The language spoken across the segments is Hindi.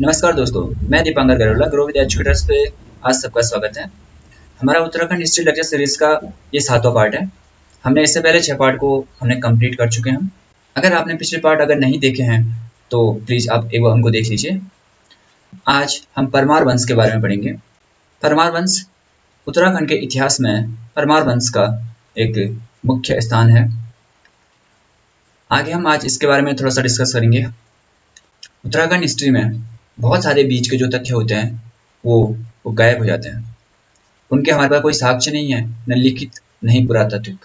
नमस्कार दोस्तों, मैं Dipankar Garola grow with educators पे आज सबका स्वागत है। हमारा उत्तराखंड हिस्ट्री लेक्चर सीरीज का ये 7वां पार्ट है। हमने इससे पहले 6 पार्ट को हमने कंप्लीट कर चुके हैं। अगर आपने पिछले पार्ट अगर नहीं देखे हैं तो प्लीज़ आप एक बार उनको देख लीजिए। आज हम परमार वंश के बारे में पढ़ेंगे। परमार वंश उत्तराखंड के इतिहास में परमार वंश का एक मुख्य स्थान है। आगे हम आज इसके बारे में थोड़ा सा डिस्कस करेंगे। उत्तराखंड हिस्ट्री में बहुत सारे बीच के जो तथ्य होते हैं वो गायब हो जाते हैं। उनके हमारे पास कोई साक्ष्य नहीं है, न लिखित नहीं पुरातात्विक।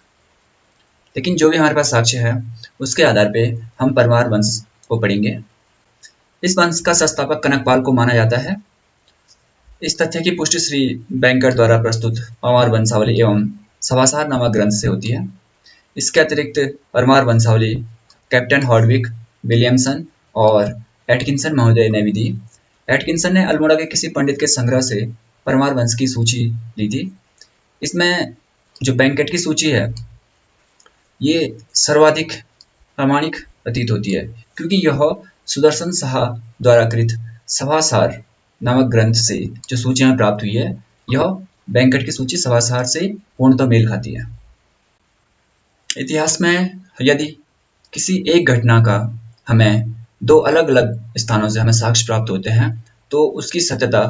लेकिन जो भी हमारे पास साक्ष्य है उसके आधार पे हम परमार वंश को पढ़ेंगे। इस वंश का संस्थापक कनकपाल को माना जाता है। इस तथ्य की पुष्टि श्री बैंकर द्वारा प्रस्तुत परमार वंशावली एवं सभासार नामक ग्रंथ से होती है। इसके अतिरिक्त परमार वंशावली कैप्टन हॉर्डविक, विलियमसन और एटकिंसन महोदय ने भी दी। एटकिंसन ने अल्मोड़ा के किसी पंडित के संग्रह से परमार वंश की सूची ली थी। इसमें जो बैंकेट की सूची है ये सर्वाधिक प्रामाणिक प्रतीत होती है, क्योंकि यह सुदर्शन शाह द्वारा कृत सभासार नामक ग्रंथ से जो सूची हमें प्राप्त हुई है, यह बैंकेट की सूची सभासार से पूर्णतः मेल खाती है। इतिहास में यदि किसी एक घटना का हमें दो अलग अलग स्थानों से हमें साक्ष्य प्राप्त होते हैं तो उसकी सत्यता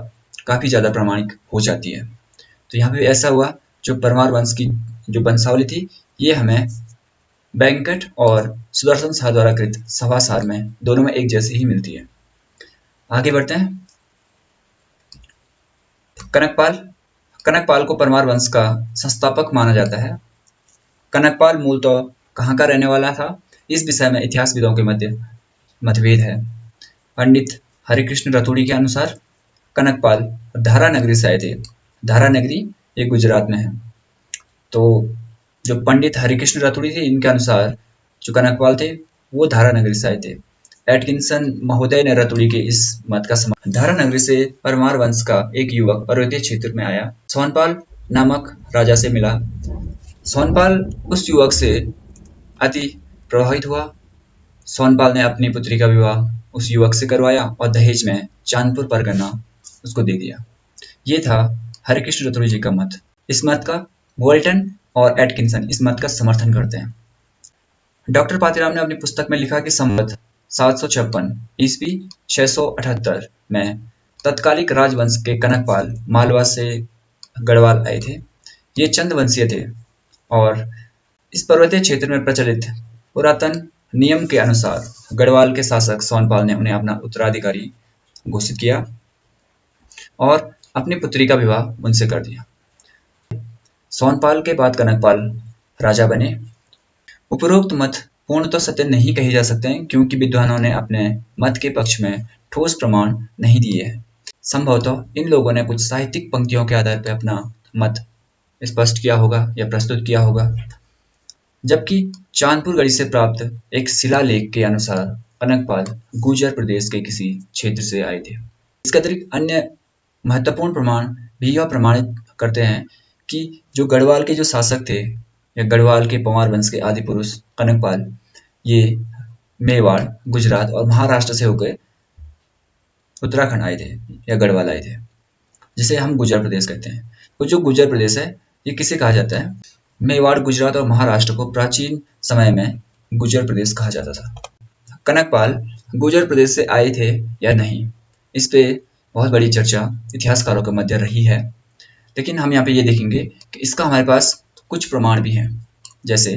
काफ़ी ज़्यादा प्रामाणिक हो जाती है। तो यहाँ पे ऐसा हुआ, जो परमार वंश की जो वंशावली थी ये हमें बैंकेट और सुदर्शन शाह द्वारा कृत सभासार में दोनों में एक जैसी ही मिलती है। आगे बढ़ते हैं। कनकपाल को परमार वंश का संस्थापक माना जाता है। कनकपाल मूलतः कहाँ का रहने वाला था, इस विषय में इतिहासविदों के मध्य मतभेद है। पंडित हरिकृष्ण रतूड़ी के अनुसार कनकपाल धारा नगरी से आए थे। धारा नगरी ये गुजरात में है। तो जो पंडित हरिकृष्ण रतूड़ी थे इनके अनुसार जो कनकपाल थे वो धारा नगरी से आए थे। एटकिंसन महोदय ने रतूड़ी के इस मत का समर्थन। धारा नगरी से परमार वंश का एक युवक पर्वतीय क्षेत्र में आया, सोनपाल नामक राजा से मिला। सोनपाल उस युवक से अति प्रभावित हुआ। सोनपाल ने अपनी पुत्री का विवाह उस युवक से करवाया और दहेज में चांदपुर परगना उसको दे दिया। ये था हरिकृष्ण रतूड़ी जी का मत। इस मत का वोल्टन और एटकिंसन इस मत का समर्थन करते हैं। डॉक्टर पातीराम ने अपनी पुस्तक में लिखा कि संवत 756 ईस्वी 678 में तत्कालिक राजवंश के कनकपाल मालवा से गढ़वाल आए थे। ये चंद वंशीय थे और इस पर्वतीय क्षेत्र में प्रचलित पुरातन नियम के अनुसार गढ़वाल के शासक सोनपाल ने उन्हें अपना उत्तराधिकारी घोषित किया और अपनी पुत्री का विवाह उनसे कर दिया। सोनपाल के बाद कनकपाल राजा बने। उपरोक्त मत पूर्णतः सत्य नहीं कहे जा सकते हैं, क्योंकि विद्वानों ने अपने मत के पक्ष में ठोस प्रमाण नहीं दिए हैं। संभवतः इन लोगों ने कुछ साहित्यिक पंक्तियों के आधार पर अपना मत स्पष्ट किया होगा या प्रस्तुत किया होगा। जबकि चांदपुर गढ़ी से प्राप्त एक शिलालेख के अनुसार कनकपाल गुर्जर प्रदेश के किसी क्षेत्र से आए थे। इसके अतिरिक्त अन्य महत्वपूर्ण प्रमाण भी यह प्रमाणित करते हैं कि जो गढ़वाल के जो शासक थे या गढ़वाल के परमार वंश के आदि पुरुष कनकपाल, ये मेवाड़, गुजरात और महाराष्ट्र से होकर उत्तराखंड आए थे या गढ़वाल आए थे, जिसे हम गुर्जर प्रदेश कहते हैं। तो जो गुर्जर प्रदेश है ये किसे कहा जाता है? मेवाड़, गुजरात और महाराष्ट्र को प्राचीन समय में गुर्जर प्रदेश कहा जाता था। कनकपाल गुर्जर प्रदेश से आए थे या नहीं, इस पे बहुत बड़ी चर्चा इतिहासकारों के मध्य रही है। लेकिन हम यहाँ पे ये देखेंगे कि इसका हमारे पास कुछ प्रमाण भी हैं, जैसे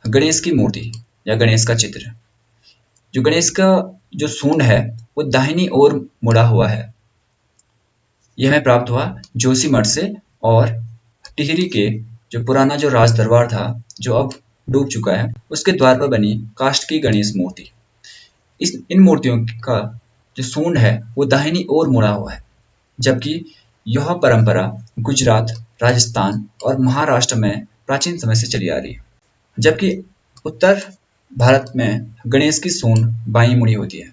गणेश की मूर्ति या गणेश का चित्र। जो गणेश का जो सूंड है वो दाहिनी ओर मुड़ा हुआ है। यह हमें प्राप्त हुआ जोशीमठ से और टिहरी के जो पुराना जो राज दरबार था जो अब डूब चुका है उसके द्वार पर बनी काष्ठ की गणेश मूर्ति। इन मूर्तियों का जो सूंड है वो दाहिनी ओर मुड़ा हुआ है, जबकि यह परंपरा गुजरात, राजस्थान और महाराष्ट्र में प्राचीन समय से चली आ रही है। जबकि उत्तर भारत में गणेश की सूंड बाईं मुड़ी होती है।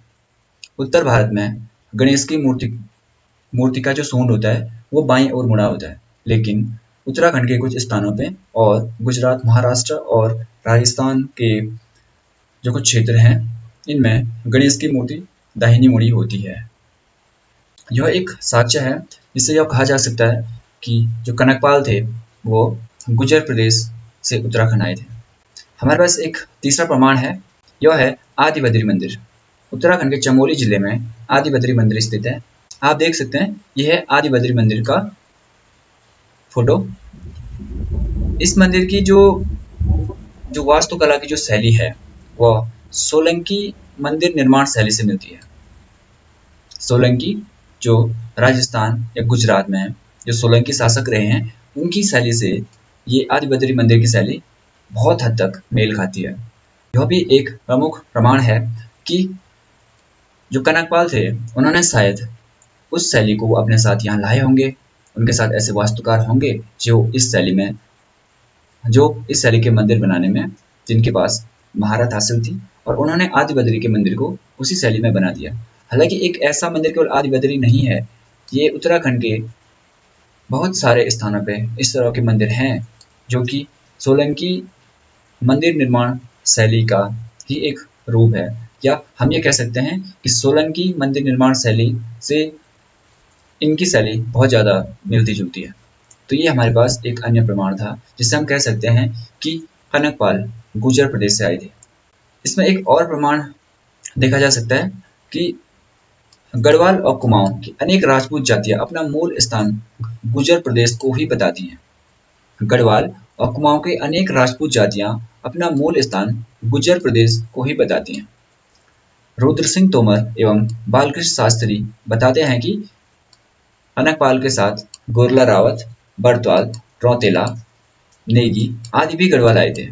उत्तर भारत में गणेश की मूर्ति का जो सूंड होता है वो बाईं ओर मुड़ा होता है, लेकिन उत्तराखंड के कुछ स्थानों पे और गुजरात, महाराष्ट्र और राजस्थान के जो कुछ क्षेत्र हैं इनमें गणेश की मूर्ति दाहिनी मुड़ी होती है। यह एक साक्ष्य है जिससे यह कहा जा सकता है कि जो कनकपाल थे वो गुर्जर प्रदेश से उत्तराखंड आए थे। हमारे पास एक तीसरा प्रमाण है, यह है आदि बद्री मंदिर। उत्तराखंड के चमोली जिले में आदि बद्री मंदिर स्थित है। आप देख सकते हैं, यह है आदि बद्री मंदिर का फोटो। इस मंदिर की जो वास्तुकला की जो शैली है वह सोलंकी मंदिर निर्माण शैली से मिलती है। सोलंकी जो राजस्थान या गुजरात में है, जो सोलंकी शासक रहे हैं, उनकी शैली से ये आदि बद्री मंदिर की शैली बहुत हद तक मेल खाती है। यह भी एक प्रमुख प्रमाण है कि जो कनकपाल थे उन्होंने शायद उस शैली को अपने साथ यहाँ लाए होंगे। उनके साथ ऐसे वास्तुकार होंगे जो इस शैली के मंदिर बनाने में जिनके पास महारत हासिल थी, और उन्होंने आदि बद्री के मंदिर को उसी शैली में बना दिया। हालांकि एक ऐसा मंदिर केवल आदि बद्री नहीं है, ये उत्तराखंड के बहुत सारे स्थानों पे इस तरह के मंदिर हैं जो कि सोलंकी मंदिर निर्माण शैली का ही एक रूप है, या हम ये कह सकते हैं कि सोलंकी मंदिर निर्माण शैली से इनकी शैली बहुत ज़्यादा मिलती जुलती है। तो ये हमारे पास एक अन्य प्रमाण था जिससे हम कह सकते हैं कि कनकपाल गुर्जर प्रदेश से आए थे। इसमें एक और प्रमाण देखा जा सकता है कि गढ़वाल और कुमाऊं की अनेक राजपूत जातियां अपना मूल स्थान गुर्जर प्रदेश को ही बताती हैं। गढ़वाल और कुमाऊं के अनेक राजपूत जातियां अपना मूल स्थान गुर्जर प्रदेश को ही बताती हैं। रुद्र सिंह तोमर एवं बालकृष्ण शास्त्री बताते हैं कि कनकपाल के साथ गोरला रावत, बरतवाल, रौतेला, नेगी आदि भी गढ़वाल आए थे।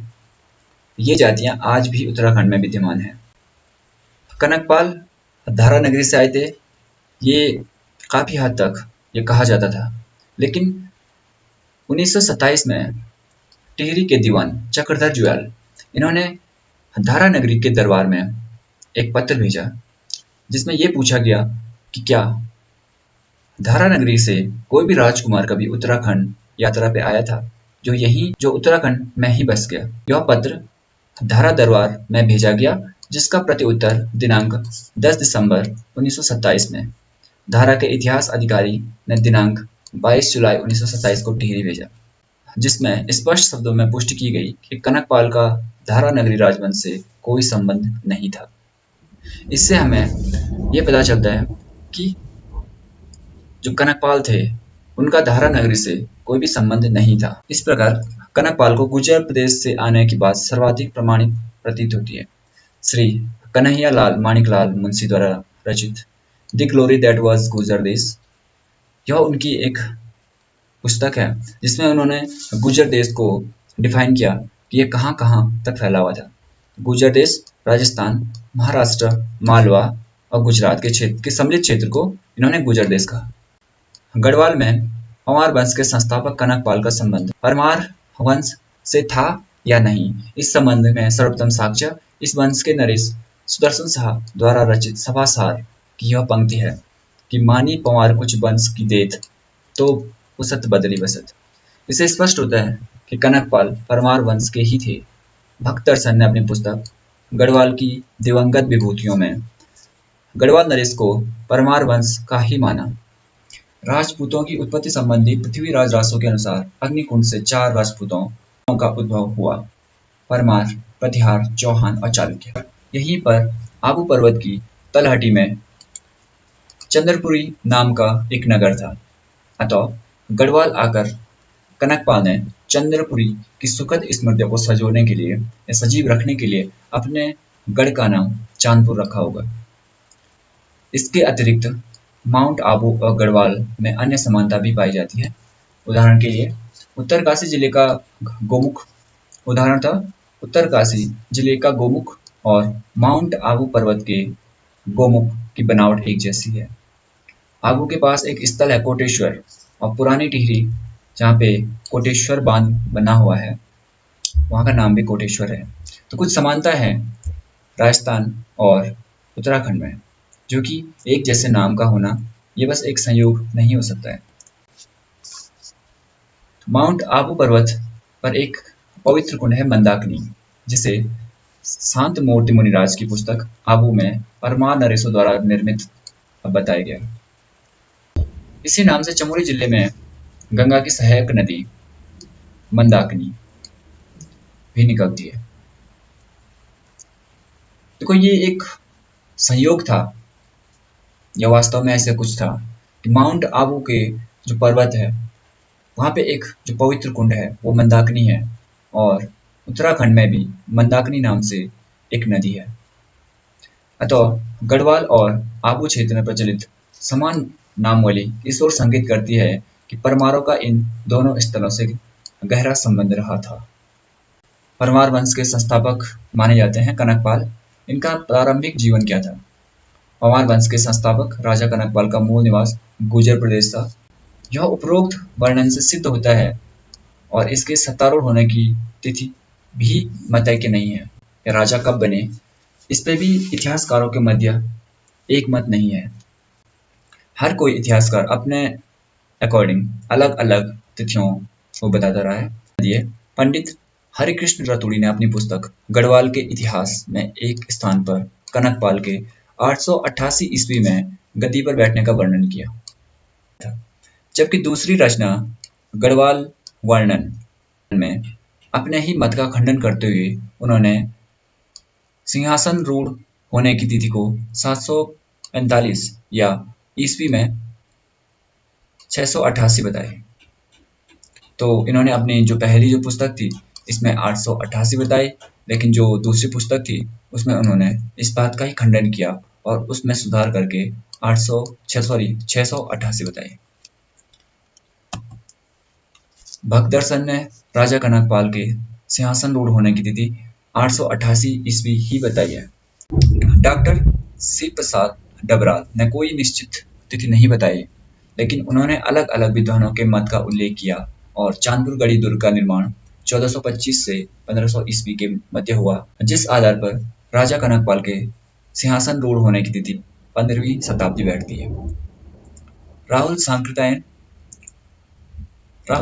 ये जातियां आज भी उत्तराखंड में विद्यमान हैं। कनकपाल धारा नगरी से आए थे, ये काफी हद तक ये कहा जाता था, लेकिन 1927 में टिहरी के दीवान चक्रधर जुयाल, इन्होंने धारा नगरी के दरबार में एक पत्र भेजा जिसमें यह पूछा गया कि क्या धारा नगरी से कोई भी राजकुमार कभी उत्तराखंड यात्रा पे आया था जो उत्तराखंड में ही बस गया। यह पत्र धारा दरबार में भेजा गया जिसका प्रत्युत्तर दिनांक 10 दिसंबर 1927 में धारा के इतिहास अधिकारी ने दिनांक 22 जुलाई 1927 को टिहरी भेजा, जिसमें स्पष्ट शब्दों में पुष्टि की गई कि कनकपाल का धारा नगरी राजवंश से कोई संबंध नहीं था। इससे हमें यह पता चलता है कि जो कनकपाल थे उनका धारा नगरी से कोई भी संबंध नहीं था। इस प्रकार कनकपाल को गुर्जर प्रदेश से आने की बात सर्वाधिक प्रमाणित प्रतीत होती है। श्री कन्हैया लाल माणिकलाल मुंशी द्वारा रचित the glory that was Gurjar देश, यह उनकी एक पुस्तक है जिसमें उन्होंने गुर्जर देश को डिफाइन किया कि ये कहाँ कहाँ तक फैला हुआ था। गुर्जर देश राजस्थान, महाराष्ट्र, मालवा और गुजरात के सम्मिलित क्षेत्र को इन्होंने गुर्जर देश कहा। गढ़वाल में परमार वंश के संस्थापक कनकपाल का संबंध परमार वंश से था या नहीं, इस संबंध में सर्वप्रथम साक्ष्य इस वंश के नरेश सुदर्शन शाह द्वारा रचित सभासार की यह पंक्ति है कि मानी पंवार कुछ वंश की देत तो उसत बदली बसत। इससे स्पष्ट होता है कि कनकपाल परमार वंश के ही थे। भक्त दर्शन ने अपनी पुस्तक गढ़वाल की दिवंगत विभूतियों में गढ़वाल नरेश को परमार वंश का ही माना। राजपूतों की उत्पत्ति संबंधी पृथ्वीराज रासो के अनुसार अग्निकुंड से 4 राजपूतों का उद्भव हुआ, परमार, प्रतिहार, चौहान और चालुक्य। यहीं पर आबू पर्वत की तलहटी में चंद्रपुरी नाम का एक नगर था। अतः गढ़वाल आकर कनकपाल ने चंद्रपुरी की सुखद स्मृतियों को सजोने के लिए या सजीव रखने के लिए अपने गढ़ का नाम चांदपुर रखा होगा। इसके अतिरिक्त माउंट आबू और गढ़वाल में अन्य समानता भी पाई जाती है। उदाहरण के लिए उत्तरकाशी जिले का गोमुख और माउंट आबू पर्वत के गोमुख की बनावट एक जैसी है। आबू के पास एक स्थल है कोटेश्वर, और पुरानी टिहरी जहाँ पे कोटेश्वर बांध बना हुआ है वहाँ का नाम भी कोटेश्वर है। तो कुछ समानता है राजस्थान और उत्तराखंड में, जो कि एक जैसे नाम का होना ये बस एक संयोग नहीं हो सकता है। माउंट आबू पर्वत पर एक पवित्र कुंड है मंदाकिनी, जिसे शांत मूर्ति मुनिराज की पुस्तक आबू में परमार नरेशों द्वारा निर्मित बताया गया। इसी नाम से चमोली जिले में गंगा की सहायक नदी मंदाकिनी भी निकलती है। देखो, ये एक संयोग था या वास्तव में ऐसे कुछ था कि माउंट आबू के जो पर्वत है वहाँ पे एक जो पवित्र कुंड है वो मंदाकिनी है, और उत्तराखंड में भी मंदाकिनी नाम से एक नदी है। अतः गढ़वाल और आबू क्षेत्र में प्रचलित समान नाम वाली इस ओर संकेत करती है कि परमारों का इन दोनों स्थलों से गहरा संबंध रहा था। परमार वंश के संस्थापक माने जाते हैं कनकपाल। इनका प्रारंभिक जीवन क्या था? परमार वंश के संस्थापक राजा कनकपाल का मूल निवास गुर्जर प्रदेश था। यह उपरोक्त वर्णन से सिद्ध होता है, और इसके सत्तारूढ़ होने की तिथि भी मतय के नहीं है। या राजा कब बने, इस पे भी इतिहासकारों के मध्य एक मत नहीं है। हर कोई इतिहासकार अपने अकॉर्डिंग अलग अलग तिथियों को बताता रहा है। पंडित हरिकृष्ण रतूड़ी ने अपनी पुस्तक गढ़वाल के इतिहास में एक स्थान पर कनकपाल के 888 ईस्वी में गद्दी पर बैठने का वर्णन किया था, जबकि दूसरी रचना गढ़वाल वर्णन में अपने ही मत का खंडन करते हुए उन्होंने सिंहासन रूढ़ होने की तिथि को 745 या ईस्वी में 688 बताए। तो इन्होंने अपनी जो पहली जो पुस्तक थी इसमें 888 बताई, लेकिन जो दूसरी पुस्तक थी उसमें उन्होंने इस बात का ही खंडन किया और उसमें सुधार करके 688 बताई। भक्त दर्शन ने राजा कनकपाल के सिंहासन रूढ़ होने की तिथि 888 ईस्वी ही बताई है। डॉक्टर शिव प्रसाद डबराल ने कोई निश्चित तिथि नहीं बताई, लेकिन उन्होंने अलग अलग विद्वानों के मत का उल्लेख किया और चांदपुर गढ़ी दुर्ग का निर्माण 1425 से 1500 ईस्वी के मध्य हुआ, जिस आधार पर राजा कनकपाल के सिंहासन रूढ़ होने की तिथि 15वीं शताब्दी बैठती है। राहुल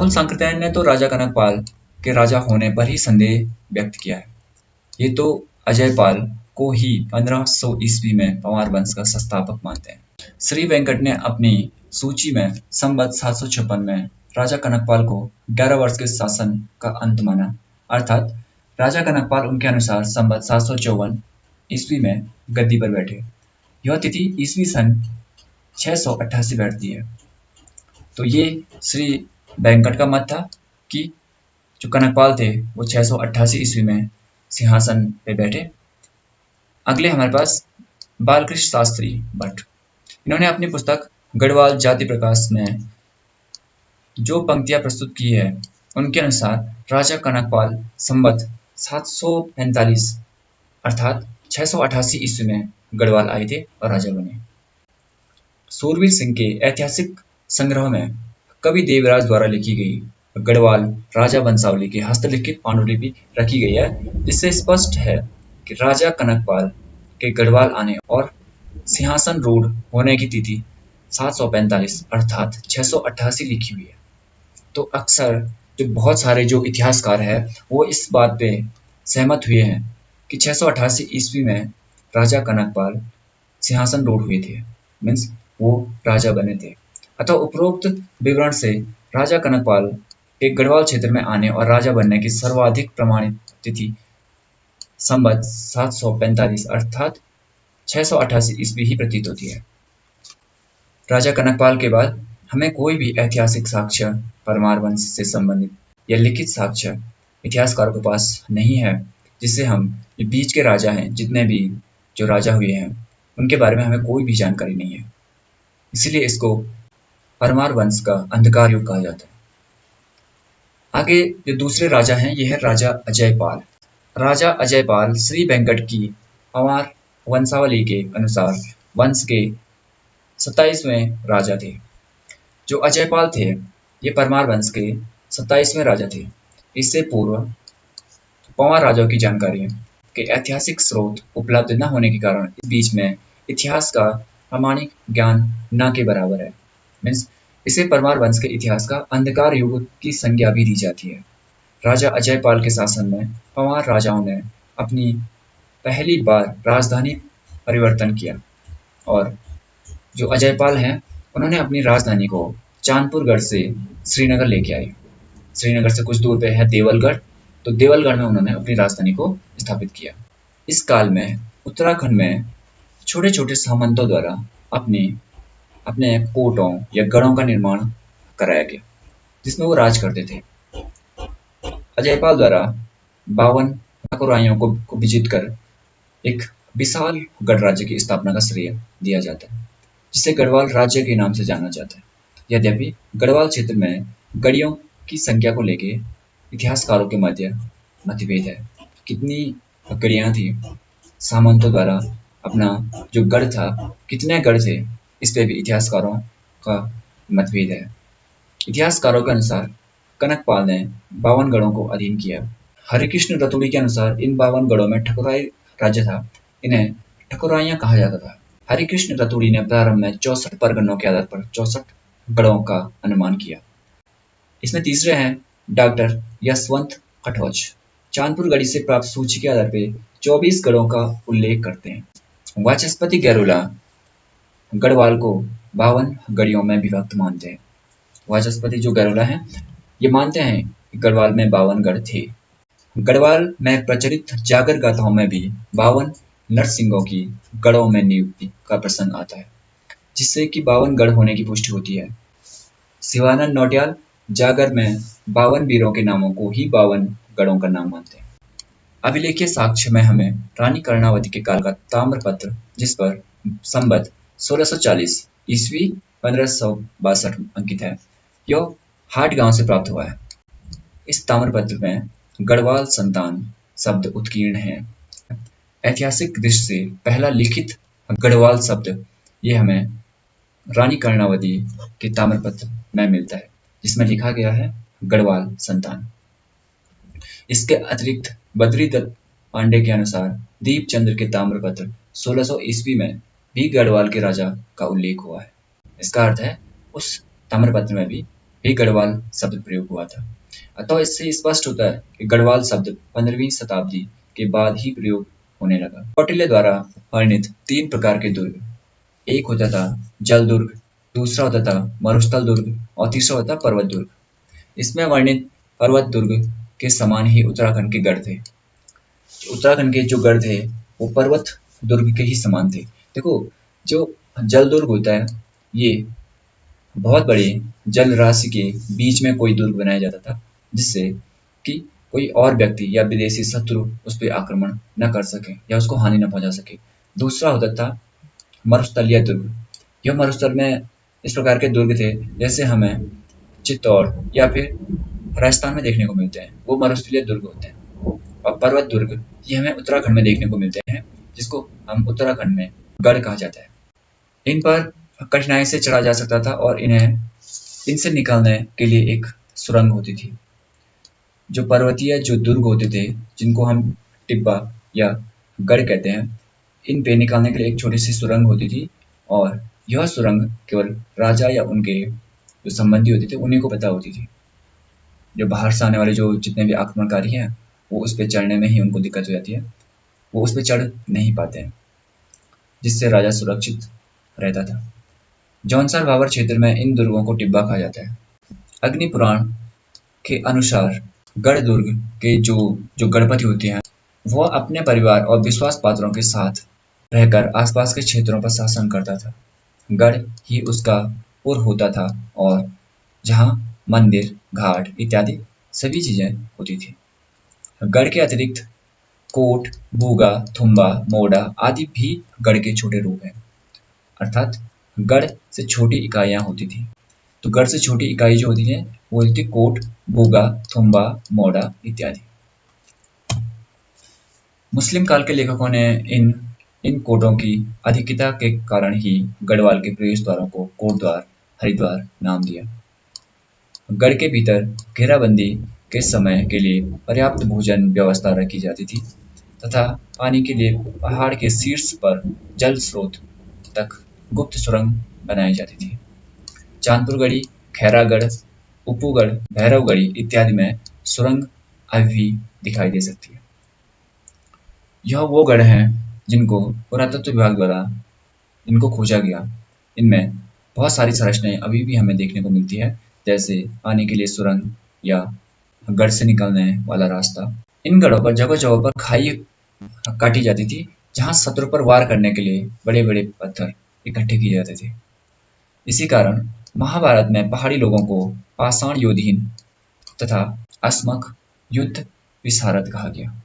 सांकृत्यायन ने तो राजा कनकपाल के राजा होने पर ही संदेह व्यक्त किया है। ये तो अजयपाल को ही 1500 ईस्वी में पंवार वंश का संस्थापक मानते हैं। श्री वेंकट ने अपनी सूची में संवत 756 में राजा कनकपाल को 11 वर्ष के शासन का अंत माना, अर्थात राजा कनकपाल उनके अनुसार संवत 754 ईस्वी में गद्दी पर बैठे। यह तिथि ईस्वी सन 688 बैठती है। तो ये श्री वेंकट का मत था कि जो कनकपाल थे वो 688 ईस्वी में सिंहासन पे बैठे। अगले हमारे पास बालकृष्ण शास्त्री भट्ट। इन्होंने अपनी पुस्तक गढ़वाल जाति प्रकाश में जो पंक्तियां प्रस्तुत की है उनके अनुसार राजा कनकपाल संवत 745 अर्थात 688 ईस्वी में गढ़वाल आए थे और राजा बने। सूरवीर सिंह के ऐतिहासिक संग्रह में कवि देवराज द्वारा लिखी गई गढ़वाल राजा वंशावली की हस्तलिखित पांडुलिपि रखी गई है, जिससे स्पष्ट है कि राजा कनकपाल के गढ़वाल आने और सिंहासन रूढ़ होने की तिथि 745 अर्थात 688 लिखी हुई है। तो अक्सर जो बहुत सारे जो इतिहासकार हैं वो इस बात पे सहमत हुए हैं कि 688 ईस्वी में राजा कनकपाल सिंहासन रूढ़ हुए थे, मीन्स वो राजा बने थे। अतः उपरोक्त विवरण से राजा कनकपाल के गढ़वाल क्षेत्र में आने और राजा बनने की सर्वाधिक प्रमाणित तिथि संवत 745 अर्थात 688 ईस्वी ही प्रतीत होती है। राजा कनकपाल के बाद हमें कोई भी ऐतिहासिक साक्ष्य परमार वंश से संबंधित या लिखित साक्ष्य इतिहासकारों के पास नहीं है, जिससे हम ये बीच के राजा हैं, जितने भी जो राजा हुए हैं उनके बारे में हमें कोई भी जानकारी नहीं है। इसीलिए इसको परमार वंश का अंधकार युग कहा जाता है। आगे जो दूसरे राजा हैं ये है राजा अजयपाल। राजा अजयपाल श्री वेंकट की पंवार वंशावली के अनुसार वंश के 27वें राजा थे। जो अजयपाल थे ये परमार वंश के 27वें राजा थे। इससे पूर्व पंवार राजाओं की जानकारी के ऐतिहासिक स्रोत उपलब्ध न होने के कारण इस बीच में इतिहास का प्रामाणिक ज्ञान न के बराबर है, मीन्स इसे परमार वंश के इतिहास का अंधकार युग की संज्ञा भी दी जाती है। राजा अजयपाल के शासन में पंवार राजाओं ने अपनी पहली बार राजधानी परिवर्तन किया और जो अजयपाल हैं उन्होंने अपनी राजधानी को चांदपुरगढ़ से श्रीनगर लेके आए। श्रीनगर से कुछ दूर पे है देवलगढ़, तो देवलगढ़ में उन्होंने अपनी राजधानी को स्थापित किया। इस काल में उत्तराखंड में छोटे छोटे सामंतों द्वारा अपने अपने कोटों या गढ़ों का निर्माण कराया गया जिसमें वो राज करते थे। अजयपाल द्वारा 52 ठाकुराइयों को विजित कर एक विशाल गढ़ राज्य की स्थापना का श्रेय दिया जाता है जिसे गढ़वाल राज्य के नाम से जाना जाता है। यद्यपि गढ़वाल क्षेत्र में गढ़ियों की संख्या को लेके इतिहासकारों के मध्य मतभेद है। कितनी गढ़ियाँ थी सामंतों द्वारा, अपना जो गढ़ था कितने गढ़ थे, इस पे भी इतिहासकारों का मतभेद है। इतिहासकारों के अनुसार कनकपाल ने 52 गढ़ों को अधीन किया। हरिकृष्ण रतुड़ी के अनुसार इन 52 गढ़ों में ठकुराई राज्य था, इन्हें ठकुराइयाँ कहा जाता था। हरिकृष्ण रतुड़ी ने प्रारंभ में 64 परगनों के आधार पर 64 गढ़ों का अनुमान किया। इसमें तीसरे हैं डॉक्टर यशवंत कटोच। चांदपुर गढ़ी से प्राप्त सूची के आधार पर 24 गढ़ों का उल्लेख करते हैं। वाचस्पति गैरोला गढ़वाल को 52 गढ़ियों में विभक्त मानते हैं। वाचस्पति जो गैरोला हैं ये मानते हैं कि गढ़वाल में 52 गढ़ थे। गढ़वाल में प्रचलित जागर गाथाओं में भी 52 नरसिंहों की गढ़ों में नियुक्ति का प्रसंग आता है जिससे कि 52 गढ़ होने की पुष्टि होती है। शिवानंद नौटियाल जागर में 52 वीरों के नामों को ही 52 गढ़ों का नाम मानते हैं। अभिलेखीय साक्ष्य में हमें रानी कर्णावती के काल का ताम्रपत्र जिस पर संवत 1640 ईस्वी 1562 अंकित है, यह हाट गांव से प्राप्त हुआ है। इस ताम्रपत्र में गढ़वाल संतान शब्द उत्कीर्ण है। ऐतिहासिक दृष्टि से पहला लिखित गढ़वाल शब्द ये हमें रानी कर्णावती के ताम्रपत्र में मिलता है जिसमें लिखा गया है गढ़वाल संतान। इसके अतिरिक्त बद्रीदत्त पांडे के अनुसार दीपचंद्र के ताम्रपत्र 1600 ईस्वी में भी गढ़वाल के राजा का उल्लेख हुआ है। इसका अर्थ है उस ताम्रपत्र में भी गढ़वाल शब्द प्रयोग हुआ था। अतः इससे स्पष्ट होता है कि गढ़वाल शब्द 15वीं शताब्दी के बाद ही प्रयोग होने लगा। कौटिल्य द्वारा वर्णित 3 प्रकार के दुर्ग, एक होता था जल दुर्ग, दूसरा होता था मरुस्थल दुर्ग और तीसरा होता पर्वत दुर्ग। इसमें वर्णित पर्वत दुर्ग के समान ही उत्तराखंड के गढ़ थे। उत्तराखंड के जो गढ़ थे वो पर्वत दुर्ग के ही समान थे। देखो जो जल दुर्ग होता है ये बहुत बड़े जल राशि के बीच में कोई दुर्ग बनाया जाता था जिससे कि कोई और व्यक्ति या विदेशी शत्रु उस पर आक्रमण न कर सके या उसको हानि न पहुंचा सके। दूसरा होता था मरुस्थलीय दुर्ग। यह मरुस्थल में इस प्रकार के दुर्ग थे जैसे हमें चित्तौड़ या फिर राजस्थान में देखने को मिलते हैं, वो मरुस्थलीय दुर्ग होते हैं। और पर्वत दुर्ग ये हमें उत्तराखंड में देखने को मिलते हैं जिसको हम उत्तराखंड में गढ़ कहा जाता है। इन पर कठिनाई से चढ़ा जा सकता था और इनसे निकलने के लिए एक सुरंग होती थी। जो पर्वतीय जो दुर्ग होते थे जिनको हम टिब्बा या गढ़ कहते हैं, इन पे निकालने के लिए एक छोटी सी सुरंग होती थी और यह सुरंग केवल राजा या उनके जो संबंधी होते थे उन्हीं को पता होती थी। जो बाहर से आने वाले जो जितने भी आक्रमणकारी हैं वो उस पर चढ़ने में ही उनको दिक्कत हो जाती है, वो उस पर चढ़ नहीं पाते हैं जिससे राजा सुरक्षित रहता था। जौनसार भावर क्षेत्र में इन दुर्गों को टिब्बा कहा जाता है। अग्नि पुराण के अनुसार गढ़ दुर्ग के जो गणपति होते हैं वह अपने परिवार और विश्वास पात्रों के साथ रहकर आसपास के क्षेत्रों पर शासन करता था। गढ़ ही उसका पुर होता था और जहाँ मंदिर, घाट इत्यादि सभी चीजें होती थी। गढ़ के अतिरिक्त कोट, बूगा, थुम्बा, मोड़ा आदि भी गढ़ के छोटे रूप हैं। अर्थात गढ़ से छोटी इकाइयां होती थी। तो गढ़ से छोटी इकाई जो होती है वो होती थी कोट, बूगा, थुम्बा, मोड़ा इत्यादि। मुस्लिम काल के लेखकों ने इन कोटों की अधिकता के कारण ही गढ़वाल के प्रवेश द्वारों को कोटद्वार, हरिद्वार नाम दिया। गढ़ के भीतर घेराबंदी के समय के लिए पर्याप्त भोजन व्यवस्था रखी जाती थी तथा पानी के लिए पहाड़ के शीर्ष पर जल स्रोत तक गुप्त सुरंग बनाई जाती थी। चांदपुरगढ़ी, खैरागढ़, उपूगढ़, भैरवगढ़ी इत्यादि में सुरंग अभी भी दिखाई दे सकती है। यह वो गढ़ हैं जिनको पुरातत्व विभाग द्वारा इनको खोजा गया। इनमें बहुत सारी संरचनाएं अभी भी हमें देखने को मिलती है, जैसे आने के लिए सुरंग या गढ़ से निकलने वाला रास्ता। इन गढ़ों पर जगह जगह पर खाई काटी जाती थी, जहां शत्रु पर वार करने के लिए बड़े बड़े पत्थर इकट्ठे किए जाते थे। इसी कारण महाभारत में पहाड़ी लोगों को पाषाण योधीन तथा अस्मक युद्ध विशारद कहा गया।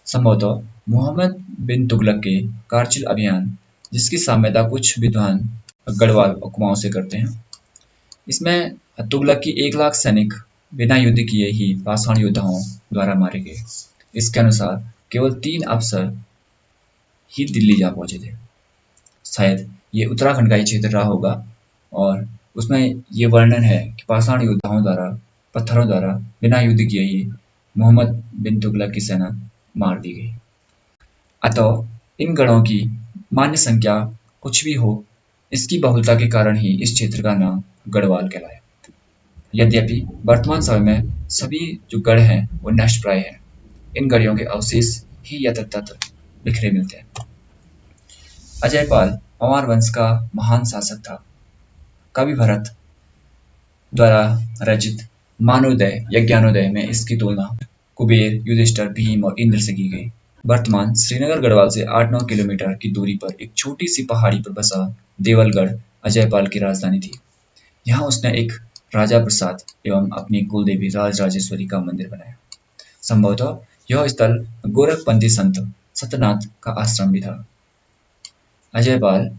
संभवतः मोहम्मद बिन तुगलक के कारगिल अभियान, जिसकी साम्यता कुछ विद्वान गढ़वाल उपमाओं से करते हैं, इसमें तुगलक की 1 लाख सैनिक बिना युद्ध किए ही पाषाण योद्धाओं द्वारा मारे गए। इसके अनुसार केवल 3 अफसर ही दिल्ली जा पहुंचे थे। शायद ये उत्तराखंड का ही क्षेत्र रहा होगा और उसमें ये वर्णन है कि पाषाण योद्धाओं द्वारा पत्थरों द्वारा बिना युद्ध किए ही मोहम्मद बिन तुगलक की सेना मार दी गई। अतः इन गढ़ों की मान्य संख्या कुछ भी हो, इसकी बहुलता के कारण ही इस क्षेत्र का नाम गढ़वाल कहलाया। यद्यपि वर्तमान समय में सभी जो गढ़ हैं वो नष्टप्राय हैं। इन गढ़ों के अवशेष ही यथातथ बिखरे मिलते हैं। अजयपाल पंवार वंश का महान शासक था। कवि भरत द्वारा रचित मानवोदय या ज्ञानोदय में इसकी तुलना कुबेर, युधिष्ठिर, भीम और इंद्र से की गई। वर्तमान श्रीनगर गढ़वाल से 8-9 किलोमीटर की दूरी पर एक छोटी सी पहाड़ी पर बसा देवलगढ़ अजयपाल की राजधानी थी। यहाँ उसने एक राजा प्रसाद एवं अपनी कुलदेवी राजराजेश्वरी का मंदिर बनाया। संभवतः यह स्थल गोरखपंथी संत सत्यनाथ का आश्रम भी था। अजयपाल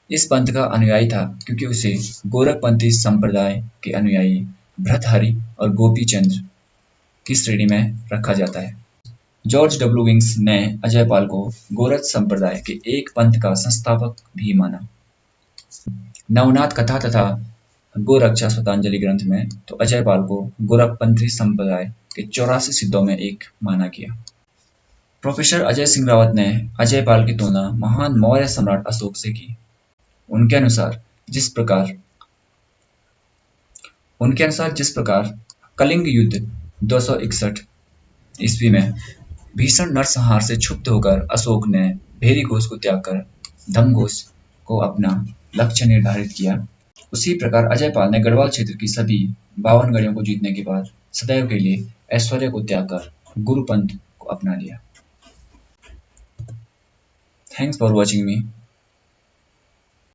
इस पंथ का अनुयायी था क्योंकि उसे गोरखपंथी संप्रदाय के अनुयायी भर्तृहरि और गोपीचंद्र की श्रेणी में रखा जाता है। जॉर्ज डब्ल्यू विंग्स ने अजयपाल को गोरख संप्रदाय के एक पंथ का संस्थापक भी माना। नवनाथ कथा तथा गोरक्षा स्वतांजलि ग्रंथ में तो अजयपाल को गोरखपंथी संप्रदाय के 84 सिद्धों में एक माना गया। प्रोफेसर अजय सिंह रावत ने अजयपाल की तुलना महान मौर्य सम्राट अशोक से की। उनके अनुसार जिस प्रकार कलिंग युद्ध 261 ईस्वी में भीषण नरसंहार से क्षुब्ध होकर अशोक ने भेरी घोष को त्याग कर धम्मघोष को अपना लक्ष्य निर्धारित किया, उसी प्रकार अजयपाल ने गढ़वाल क्षेत्र की सभी 52 गढ़ों को जीतने के बाद सदैव के लिए ऐश्वर्य को त्याग कर गुरुपंथ को अपना लिया। Thanks for watching me.